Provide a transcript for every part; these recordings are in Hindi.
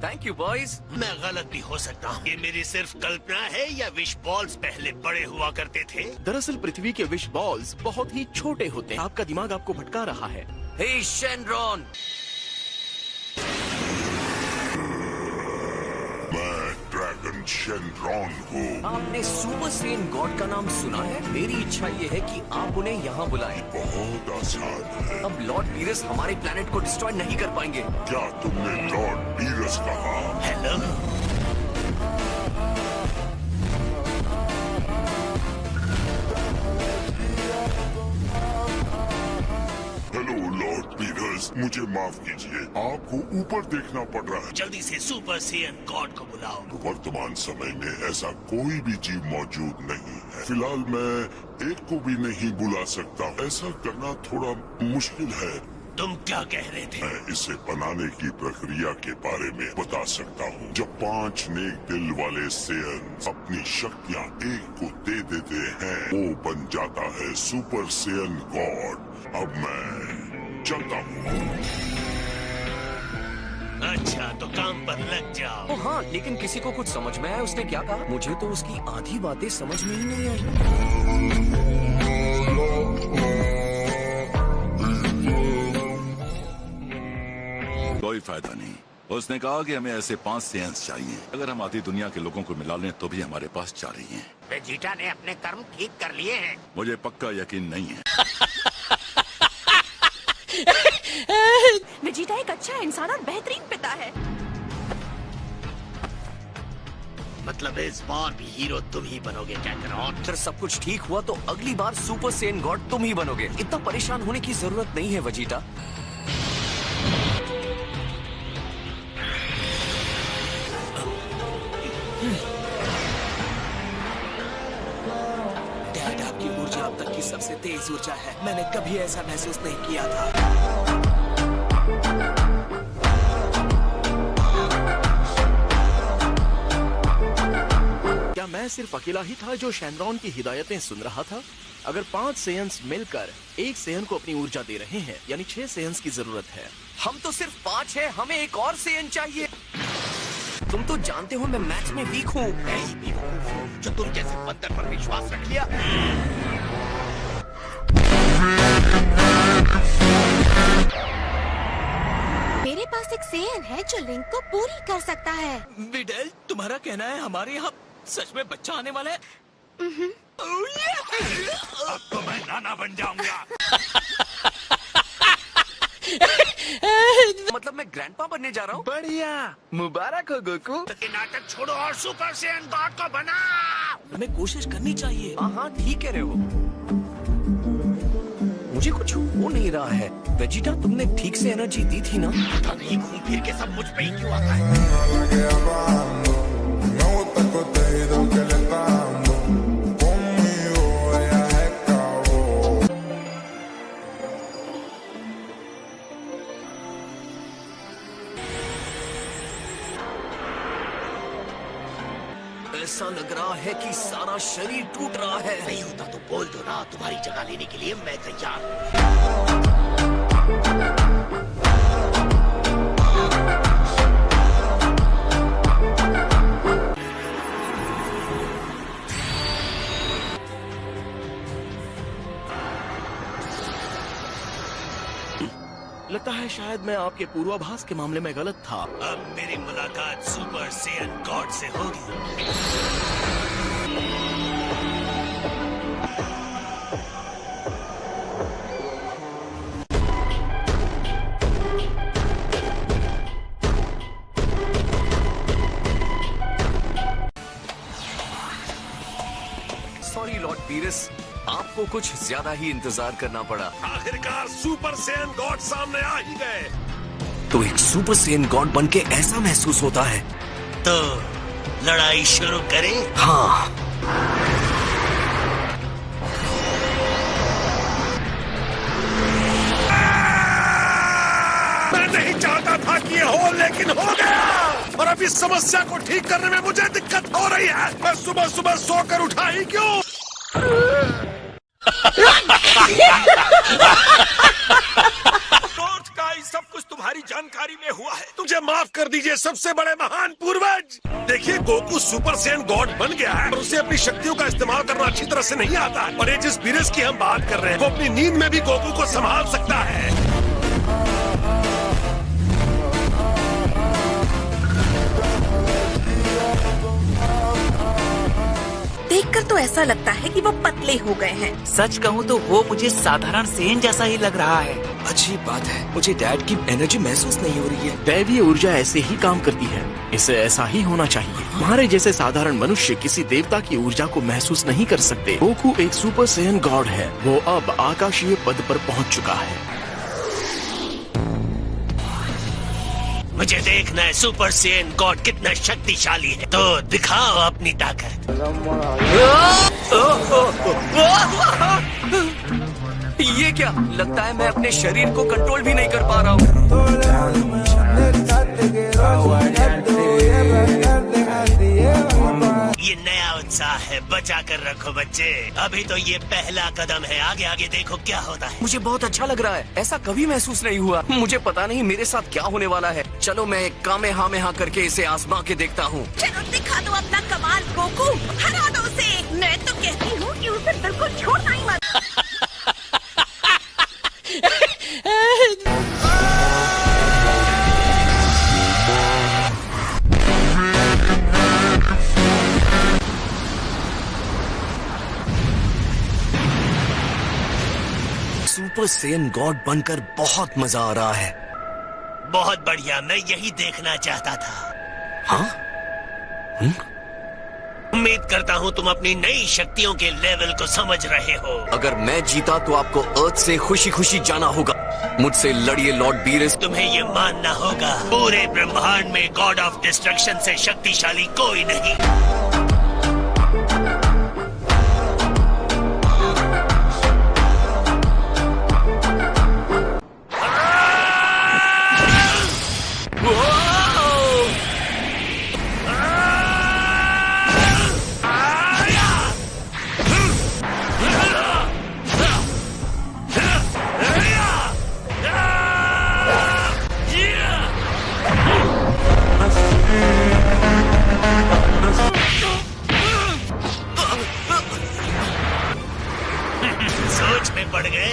Thank you boys. मैं गलत भी हो सकता हूँ। ये मेरी सिर्फ कल्पना है या विश बॉल्स पहले बड़े हुआ करते थे? दरअसल पृथ्वी के विश बॉल्स बहुत ही छोटे होते हैं। आपका दिमाग आपको भटका रहा है। हे शेनरॉन, ड्रैगन शेनरॉन हूँ। आपने सुपर सेन गॉड का नाम सुना है? मेरी इच्छा ये है कि आप उन्हें यहाँ बुलाएं। बहुत आसान है। अब लॉर्ड बीरस हमारे प्लेनेट को डिस्ट्रॉय नहीं कर पाएंगे। क्या तुमने लॉर्ड बीरस कहा? हेलो, हेलो लॉर्ड बीरस, मुझे माफ कीजिए, आपको ऊपर देखना पड़ रहा है। जल्दी से सुपर सेयन गॉड को बुलाओ। वर्तमान समय में ऐसा कोई भी जीव मौजूद नहीं है। फिलहाल मैं एक को भी नहीं बुला सकता। ऐसा करना थोड़ा मुश्किल है। तुम क्या कह रहे थे? मैं इसे बनाने की प्रक्रिया के बारे में बता सकता हूँ। जब 5 नेक दिल वाले सेयन अपनी शक्तियाँ एक को दे देते हैं, वो बन जाता है सुपर सेयन गॉड। अब मैं चलता हूँ। अच्छा, तो काम पर लग जाओ। ओ हाँ, लेकिन किसी को कुछ समझ में आया उसने क्या कहा? मुझे तो उसकी आधी बातें समझ में ही नहीं आई। कोई फायदा नहीं। उसने कहा कि हमें ऐसे 5 सेयंस चाहिए। अगर हम आधी दुनिया के लोगों को मिला लें तो भी हमारे पास 4 ही हैं। वेजिटा ने अपने कर्म ठीक कर लिए हैं। मुझे पक्का यकीन नहीं है। वेजिटा एक अच्छा इंसान और बेहतरीन पिता है। मतलब इस बार भी हीरो तुम ही बनोगे कैकरॉन। अगर सब कुछ ठीक हुआ तो अगली बार सुपर सेन गॉड तुम ही बनोगे। इतना परेशान होने की जरूरत नहीं है वेजिटा। डैड, आपकी ऊर्जा अब तक की सबसे तेज ऊर्जा है। मैंने कभी ऐसा महसूस नहीं किया था। क्या मैं सिर्फ अकेला ही था जो शेनरॉन की हिदायतें सुन रहा था? अगर 5 सेयंस मिलकर एक सेयन को अपनी ऊर्जा दे रहे हैं, यानी 6 सेयंस की जरूरत है। हम तो सिर्फ 5 है, हमें एक और सेयन चाहिए। तुम तो जानते हो मैं मैच में वीक हूँ। जो तुम जैसे बंदर पर विश्वास रख लिया। मेरे पास एक सेयन है जो लिंक को पूरी कर सकता है। विडेल, तुम्हारा कहना है हमारे यहाँ सच में बच्चा आने वाला है? अब तो मैं नाना बन जाऊंगा। मतलब मैं ग्रैंडपा बनने जा रहा हूँ। बढ़िया, मुबारक हो गोकू। तो नाटक छोड़ो और सुपर सेयन गॉड को बना। हमें कोशिश करनी चाहिए। हाँ ठीक कह रहे हो। मुझे कुछ हो नहीं रहा है। वेजिटा, तुमने ठीक से एनर्जी दी थी ना? पता नहीं घूम फिर के सब मुझ पे ही क्यों आता है। ऐसा लग रहा है कि सारा शरीर टूट रहा है। नहीं होता तो बोल दो ना, तुम्हारी जगह लेने के लिए मैं तैयार हूँ। लगता है शायद मैं आपके पूर्वाभास के मामले में गलत था। अब मेरी मुलाकात सुपर सेयन गॉड से होगी। सॉरी लॉर्ड बीरस, आपको कुछ ज्यादा ही इंतजार करना पड़ा। आखिरकार सुपर सेयन गॉड सामने आ ही गए। तो एक सुपर सेन गॉड बनके ऐसा महसूस होता है। तो लड़ाई शुरू करें? हाँ। मैं नहीं चाहता था कि ये हो, लेकिन हो गया। और अब इस समस्या को ठीक करने में मुझे दिक्कत हो रही है। मैं सुबह सुबह सोकर उठा ही क्यों? कोर्ट का सब कुछ तुम्हारा तुम्हारी जानकारी में हुआ है। मुझे माफ कर दीजिए सबसे बड़े महान पूर्वज। देखिए गोकू सुपर सैयन गॉड बन गया है और उसे अपनी शक्तियों का इस्तेमाल करना अच्छी तरह से नहीं आता है। और ये जिस बीरस की हम बात कर रहे हैं वो अपनी नींद में भी गोकू को संभाल सकता है। देखकर तो ऐसा लगता है कि वो पतले हो गए हैं। सच कहूँ तो वो मुझे साधारण सेन जैसा ही लग रहा है। अजीब बात है, मुझे डैड की एनर्जी महसूस नहीं हो रही है। दैवीय ऊर्जा ऐसे ही काम करती है, इसे ऐसा ही होना चाहिए। हमारे जैसे साधारण मनुष्य किसी देवता की ऊर्जा को महसूस नहीं कर सकते। गोकू एक सुपर सैयन गॉड है, वो अब आकाशीय पद पर पहुंच चुका है। मुझे देखना है सुपर सैयन गॉड कितना शक्तिशाली है, तो दिखाओ अपनी ताकत। ये क्या लगता है, मैं अपने शरीर को कंट्रोल भी नहीं कर पा रहा हूँ। ये नया उत्साह है, बचा कर रखो बच्चे। अभी तो ये पहला कदम है, आगे आगे देखो क्या होता है। मुझे बहुत अच्छा लग रहा है, ऐसा कभी महसूस नहीं हुआ। मुझे पता नहीं मेरे साथ क्या होने वाला है। चलो मैं कामेहामेहा करके इसे आजमा के देखता हूँ। चलो दिखा दो अपना कमाल गोकू, हरा दो उसे। मैं तो कहती हूँ कि उसे बिल्कुल छोड़ना ही मत। सुपर सैयन गॉड बनकर बहुत मजा आ रहा है। बहुत बढ़िया, मैं यही देखना चाहता था। हाँ? उम्मीद करता हूँ तुम अपनी नई शक्तियों के लेवल को समझ रहे हो। अगर मैं जीता तो आपको अर्थ से खुशी खुशी जाना होगा। मुझसे लड़िए लॉर्ड बीरस। तुम्हें ये मानना होगा पूरे ब्रह्मांड में गॉड ऑफ डिस्ट्रक्शन से शक्तिशाली कोई नहीं। सोच में पड़ गए।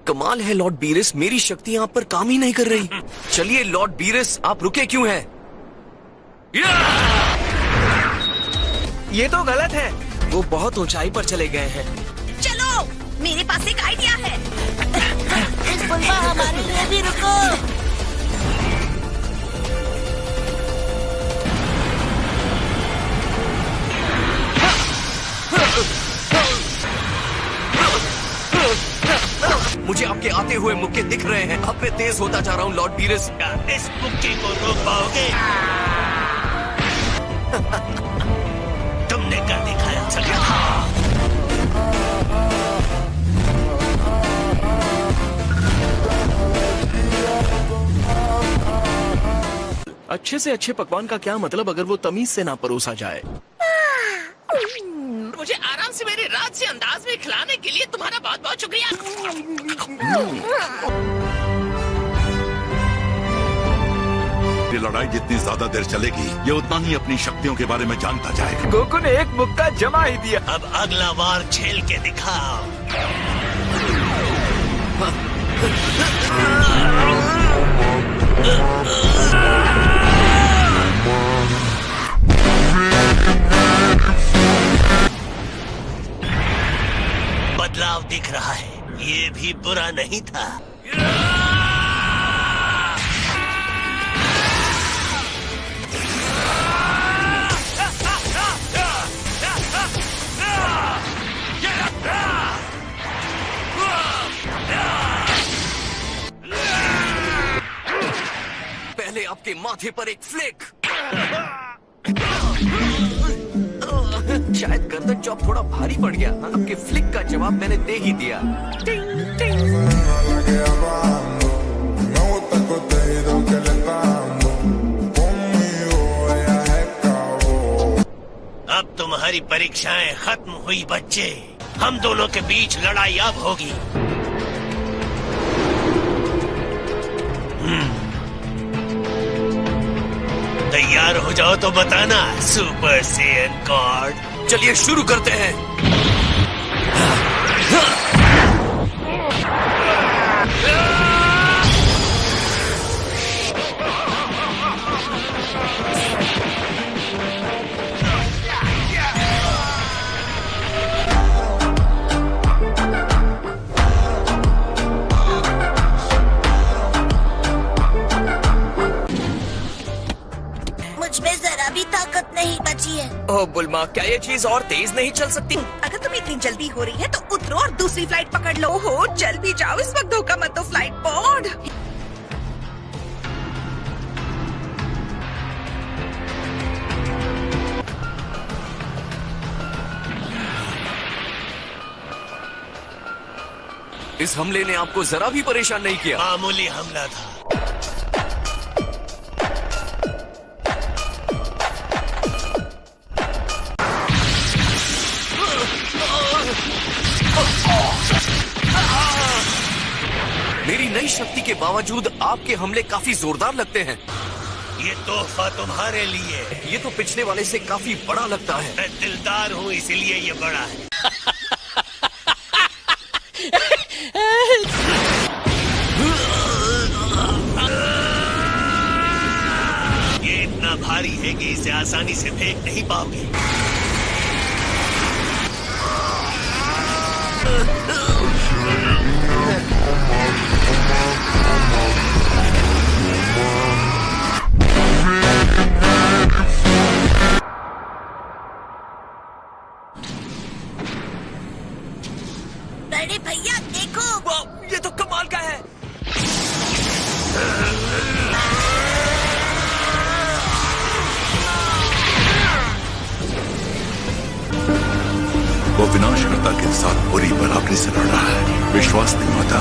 कमाल है लॉर्ड बीरस, मेरी शक्ति यहाँ पर काम ही नहीं कर रही। चलिए लॉर्ड बीरस, आप रुके क्यों हैं? ये तो गलत है, वो बहुत ऊंचाई पर चले गए हैं। चलो मेरे पास एक आइडिया है। बुलबा हमारे लिए भी रुको। मुझे आपके आते हुए मुक्के दिख रहे हैं। अब मैं तेज होता जा रहा हूँ लॉर्ड बीरस। इस मुक्के को रोक पाओगे? तुमने कर दिखाया सका। अच्छे से अच्छे पकवान का क्या मतलब अगर वो तमीज से ना परोसा जाए। मुझे आराम से मेरे राज से अंदाज में खिलाने के लिए तुम्हारा बहुत बहुत शुक्रिया। ये लड़ाई जितनी ज्यादा देर चलेगी ये उतना ही अपनी शक्तियों के बारे में जानता जाएगा। गोकू ने एक मुक्का जमा ही दिया। अब अगला वार झेल के दिखाओ। बदलाव दिख रहा है, ये भी बुरा नहीं था। पहले आपके माथे पर एक फ्लिक। शायद गर्दन चॉप थोड़ा भारी पड़ गया। आपके फ्लिक का जवाब मैंने दे ही दिया। टिंग टिंग। अब तुम्हारी परीक्षाएं खत्म हुई बच्चे। हम दोनों के बीच लड़ाई अब होगी। तैयार हो जाओ तो बताना सुपर सेयन गॉड। चलिए शुरू करते हैं। मुझमें जरा भी ताकत नहीं बची है। ओह बुल्मा, क्या ये चीज और तेज नहीं चल सकती? अगर तुम्हें इतनी जल्दी हो रही है तो उतरो और दूसरी फ्लाइट पकड़ लो। हो चल भी जाओ, इस वक्त धोखा मत दो फ्लाइट बोर्ड। इस हमले ने आपको जरा भी परेशान नहीं किया। मामूली हमला था। मेरी नई शक्ति के बावजूद आपके हमले काफी जोरदार लगते हैं। ये तोहफा तुम्हारे लिए। ये तो पिछले वाले से काफी बड़ा लगता है। मैं दिलदार हूँ इसीलिए ये बड़ा है। ये इतना भारी है कि इसे आसानी से फेंक नहीं पाओगे। बड़े भैया देखो। वाह, ये तो कमाल का है। वो विनाशकर्ता के साथ पूरी बराबरी से लड़ रहा है। विश्वास नहीं होता।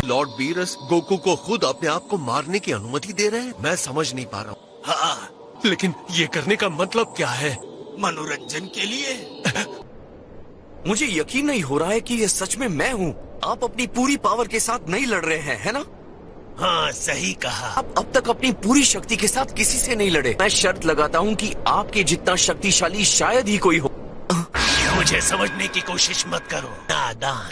लॉर्ड बीरस गोकू को खुद अपने आप को मारने की अनुमति दे रहे हैं। मैं समझ नहीं पा रहा हूँ। हाँ, लेकिन ये करने का मतलब क्या है? मनोरंजन के लिए। मुझे यकीन नहीं हो रहा है कि ये सच में मैं हूँ। आप अपनी पूरी पावर के साथ नहीं लड़ रहे हैं, है ना? हाँ, सही कहा। आप अब तक अपनी पूरी शक्ति के साथ किसी से नहीं लड़े। मैं शर्त लगाता हूँ कि आपके जितना शक्तिशाली शायद ही कोई हो। मुझे समझने की कोशिश मत करो, नादान।